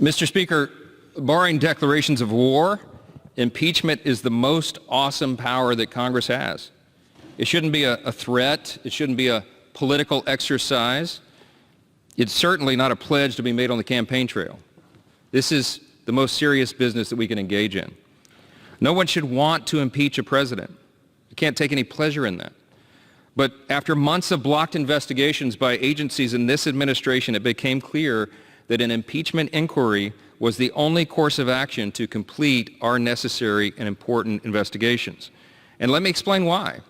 Mr. Speaker, barring declarations of war, impeachment is the most awesome power that Congress has. It shouldn't be a threat. It shouldn't be a political exercise. It's certainly not a pledge to be made on the campaign trail. This is the most serious business that we can engage in. No one should want to impeach a president. You can't take any pleasure in that. But after months of blocked investigations by agencies in this administration, it became clear that an impeachment inquiry was the only course of action to complete our necessary and important investigations. And let me explain why,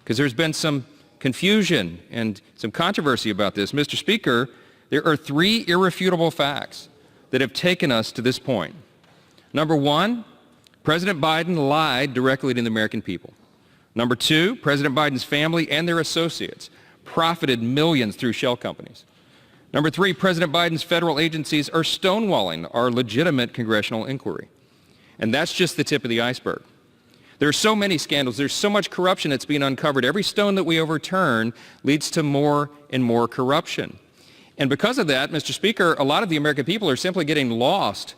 because there's been some confusion and some controversy about this. Mr. Speaker, there are three irrefutable facts that have taken us to this point. Number one, President Biden lied directly to the American people. Number two, President Biden's family and their associates profited millions through shell companies. Number three, President Biden's federal agencies are stonewalling our legitimate congressional inquiry. And that's just the tip of the iceberg. There are so many scandals. There's so much corruption that's being uncovered. Every stone that we overturn leads to more and more corruption. And because of that, Mr. Speaker, a lot of the American people are simply getting lost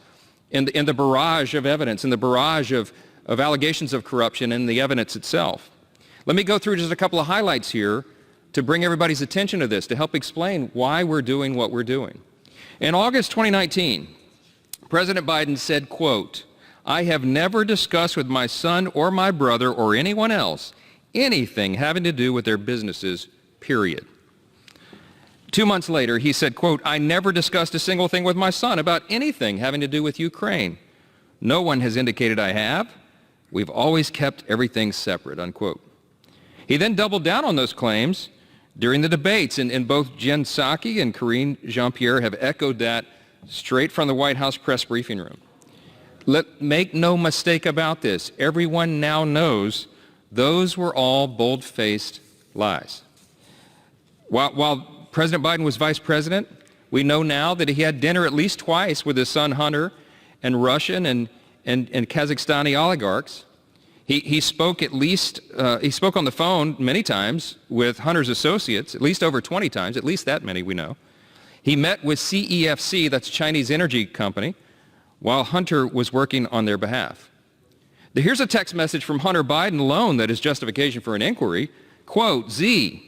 in the barrage of evidence, in the barrage of allegations of corruption and the evidence itself. Let me go through just a couple of highlights here to bring everybody's attention to this, to help explain why we're doing what we're doing. In August 2019, President Biden said, quote, "I have never discussed with my son or my brother or anyone else anything having to do with their businesses, period." 2 months later, he said, quote, "I never discussed a single thing with my son about anything having to do with Ukraine. No one has indicated I have. We've always kept everything separate," unquote. He then doubled down on those claims during the debates, and both Jen Psaki and Karine Jean-Pierre have echoed that straight from the White House press briefing room. Make no mistake about this. Everyone now knows those were all bold-faced lies. While President Biden was vice president, we know now that he had dinner at least twice with his son Hunter and Russian and Kazakhstani oligarchs. He spoke on the phone many times with Hunter's associates, at least over 20 times, at least that many we know. He met with CEFC, that's a Chinese energy company, while Hunter was working on their behalf. Here's a text message from Hunter Biden alone that is justification for an inquiry. Quote, "Z,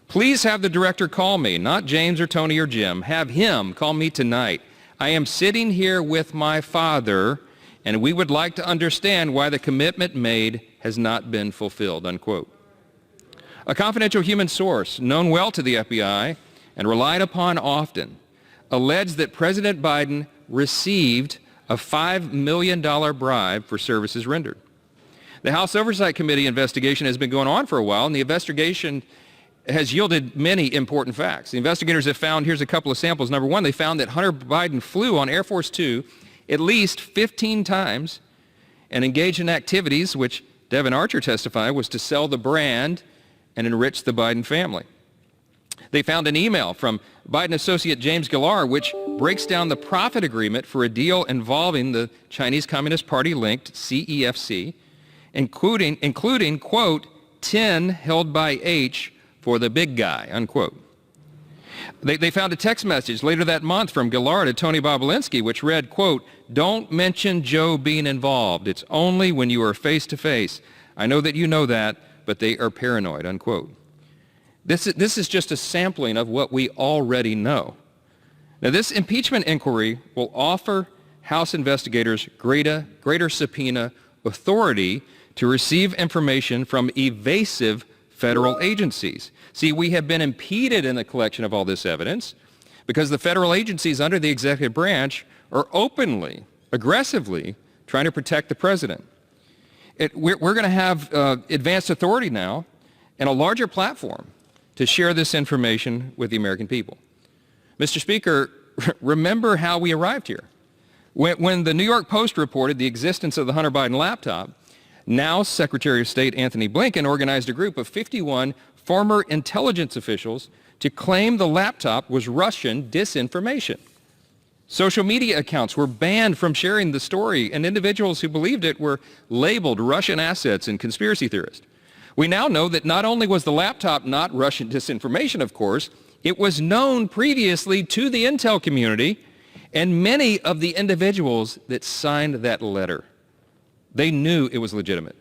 please have the director call me, not James or Tony or Jim. Have him call me tonight. I am sitting here with my father, and we would like to understand why the commitment made has not been fulfilled," unquote. A confidential human source known well to the FBI and relied upon often alleged that President Biden received a $5 million bribe for services rendered. The House Oversight Committee investigation has been going on for a while, and the investigation has yielded many important facts. The investigators have found, here's a couple of samples. Number one, they found that Hunter Biden flew on Air Force Two at least 15 times and engaged in activities which Devin Archer testified was to sell the brand and enrich the Biden family. They found an email from Biden associate James Gillard which breaks down the profit agreement for a deal involving the Chinese Communist Party-linked CEFC, including, quote, 10 held by H for the big guy, unquote. They found a text message later that month from Gillard to Tony Bobulinski, which read, quote, "Don't mention Joe being involved. It's only when you are face to face. I know that you know that, but they are paranoid," unquote. This is just a sampling of what we already know. Now, this impeachment inquiry will offer House investigators greater subpoena authority to receive information from evasive federal agencies. See, we have been impeded in the collection of all this evidence because the federal agencies under the executive branch are openly, aggressively trying to protect the president. We're going to have advanced authority now and a larger platform to share this information with the American people. Mr. Speaker, remember how we arrived here. When the New York Post reported the existence of the Hunter Biden laptop, now Secretary of State Anthony Blinken organized a group of 51 former intelligence officials to claim the laptop was Russian disinformation. Social media accounts were banned from sharing the story, and individuals who believed it were labeled Russian assets and conspiracy theorists. We now know that not only was the laptop not Russian disinformation, of course, it was known previously to the intel community And many of the individuals that signed that letter, they knew it was legitimate.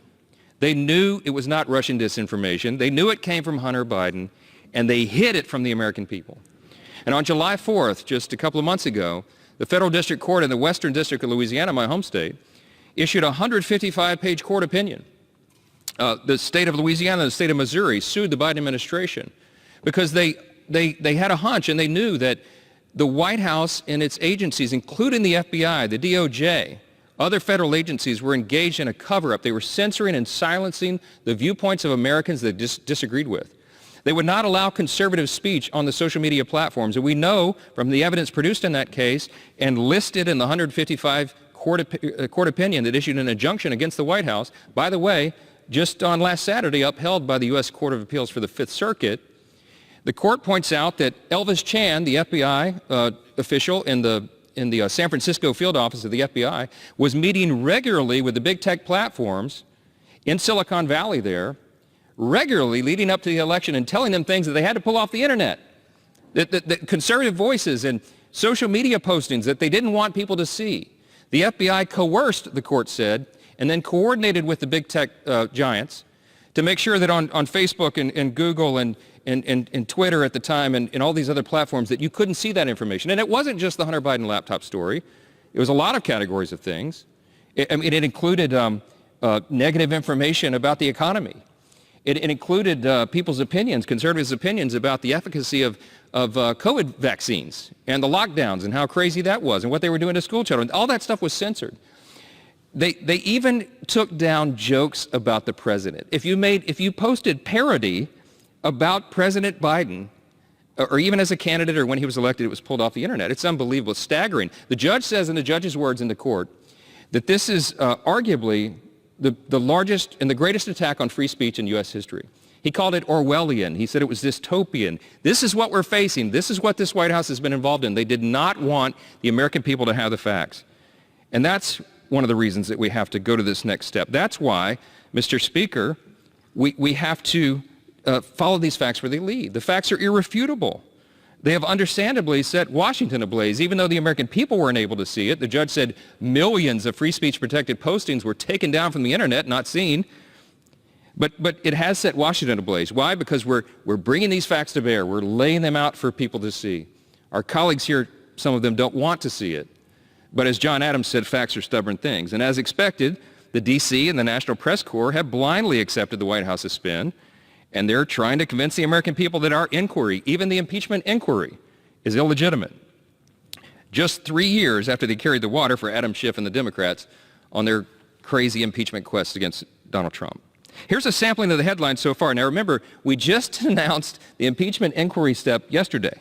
They knew it was not Russian disinformation. They knew it came from Hunter Biden, and they hid it from the American people. And on July 4th, just a couple of months ago, the Federal District Court in the Western District of Louisiana, my home state, issued a 155-page court opinion. The state of Louisiana and the state of Missouri sued the Biden administration because they had a hunch and they knew that the White House and its agencies, including the FBI, the DOJ, other federal agencies, were engaged in a cover-up. They were censoring and silencing the viewpoints of Americans they disagreed with. They would not allow conservative speech on the social media platforms. And we know from the evidence produced in that case and listed in the 155 court opinion that issued an injunction against the White House, by the way, just on last Saturday, upheld by the U.S. Court of Appeals for the Fifth Circuit. The court points out that Elvis Chan, the FBI official in the San Francisco field office of the FBI, was meeting regularly with the big tech platforms in Silicon Valley there, regularly leading up to the election and telling them things that they had to pull off the internet, that conservative voices and social media postings that they didn't want people to see. The FBI coerced, the court said, and then coordinated with the big tech giants to make sure that on Facebook and Google and Twitter at the time and all these other platforms that you couldn't see that information. And it wasn't just the Hunter Biden laptop story. It was a lot of categories of things. It included negative information about the economy. It included people's opinions, conservatives' opinions about the efficacy of COVID vaccines and the lockdowns and how crazy that was and what they were doing to school children. All that stuff was censored. They even took down jokes about the president. If you posted parody about President Biden, or even as a candidate or when he was elected, it was pulled off the internet. It's unbelievable. It's staggering. The judge says in the judge's words in the court that this is arguably the largest and the greatest attack on free speech in U.S. history. He called it Orwellian. He said it was dystopian. This is what we're facing. This is what this White House has been involved in. They did not want the American people to have the facts. And that's one of the reasons that we have to go to this next step. That's why, Mr. Speaker, we have to follow these facts where they lead. The facts are irrefutable. They have understandably set Washington ablaze, even though the American people weren't able to see it. The judge said millions of free speech protected postings were taken down from the internet, not seen. But it has set Washington ablaze. Why? Because we're bringing these facts to bear. We're laying them out for people to see. Our colleagues here, some of them don't want to see it. But as John Adams said, facts are stubborn things. And as expected, the D.C. and the National Press Corps have blindly accepted the White House's spin. And they're trying to convince the American people that our inquiry, even the impeachment inquiry, is illegitimate. Just 3 years after they carried the water for Adam Schiff and the Democrats on their crazy impeachment quest against Donald Trump. Here's a sampling of the headlines so far. Now remember, we just announced the impeachment inquiry step yesterday.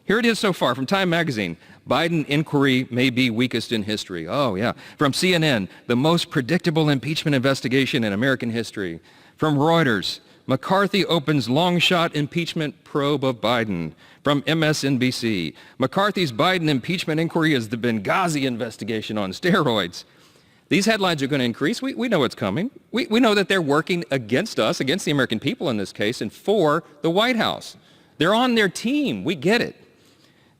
Here it is so far from Time magazine. Biden inquiry may be weakest in history. Oh yeah. From CNN, the most predictable impeachment investigation in American history. From Reuters, McCarthy opens long-shot impeachment probe of Biden. From MSNBC, McCarthy's Biden impeachment inquiry is the Benghazi investigation on steroids. These headlines are going to increase. We know what's coming. We know that they're working against us, against the American people in this case, and for the White House. They're on their team. We get it.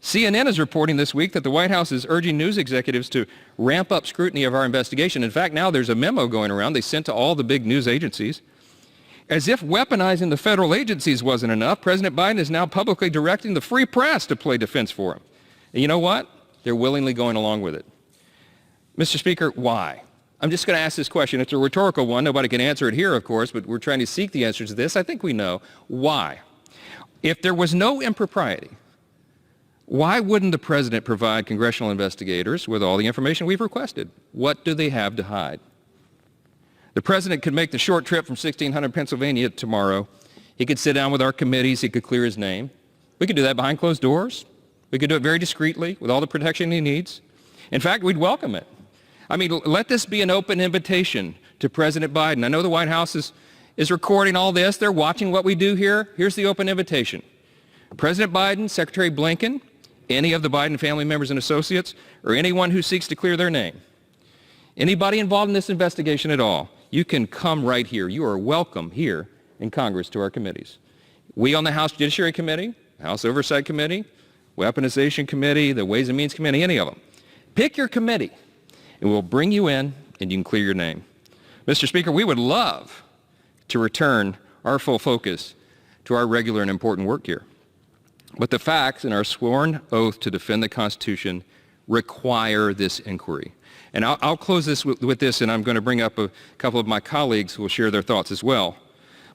CNN is reporting this week that the White House is urging news executives to ramp up scrutiny of our investigation. In fact, now there's a memo going around they sent to all the big news agencies. As if weaponizing the federal agencies wasn't enough, President Biden is now publicly directing the free press to play defense for him. And you know what? They're willingly going along with it. Mr. Speaker, why? I'm just going to ask this question. It's a rhetorical one. Nobody can answer it here, of course, but we're trying to seek the answers to this. I think we know. Why? If there was no impropriety, why wouldn't the president provide congressional investigators with all the information we've requested? What do they have to hide? The president could make the short trip from 1600 Pennsylvania tomorrow. He could sit down with our committees. He could clear his name. We could do that behind closed doors. We could do it very discreetly with all the protection he needs. In fact, we'd welcome it. I mean, let this be an open invitation to President Biden. I know the White House is recording all this. They're watching what we do here. Here's the open invitation. President Biden, Secretary Blinken, any of the Biden family members and associates, or anyone who seeks to clear their name. Anybody involved in this investigation at all, you can come right here. You are welcome here in Congress to our committees. We on the House Judiciary Committee, House Oversight Committee, Weaponization Committee, the Ways and Means Committee, any of them. Pick your committee, and we'll bring you in, and you can clear your name. Mr. Speaker, we would love to return our full focus to our regular and important work here. But the facts and our sworn oath to defend the Constitution require this inquiry. And I'll close this with this, and I'm going to bring up a couple of my colleagues who will share their thoughts as well.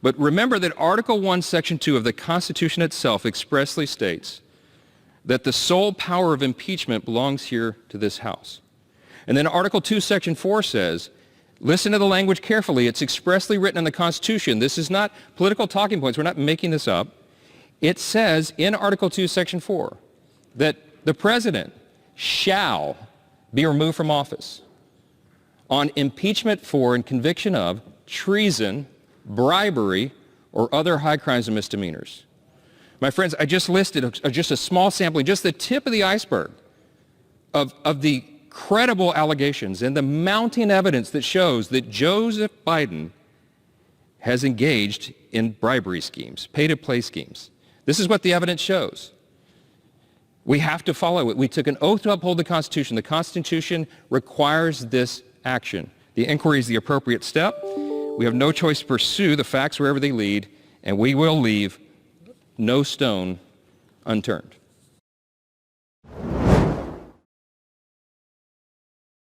But remember that Article 1, Section 2 of the Constitution itself expressly states that the sole power of impeachment belongs here to this House. And then Article 2, Section 4 says, listen to the language carefully, it's expressly written in the Constitution. This is not political talking points. We're not making this up. It says in Article 2, Section 4 that the President shall be removed from office on impeachment for and conviction of treason, bribery, or other high crimes and misdemeanors. My friends, I just listed just a small sampling, just the tip of the iceberg of the credible allegations and the mounting evidence that shows that Joseph Biden has engaged in bribery schemes, pay-to-play schemes. This is what the evidence shows. We have to follow it. We took an oath to uphold the Constitution. The Constitution requires this action. The inquiry is the appropriate step. We have no choice to pursue the facts wherever they lead, and we will leave no stone unturned.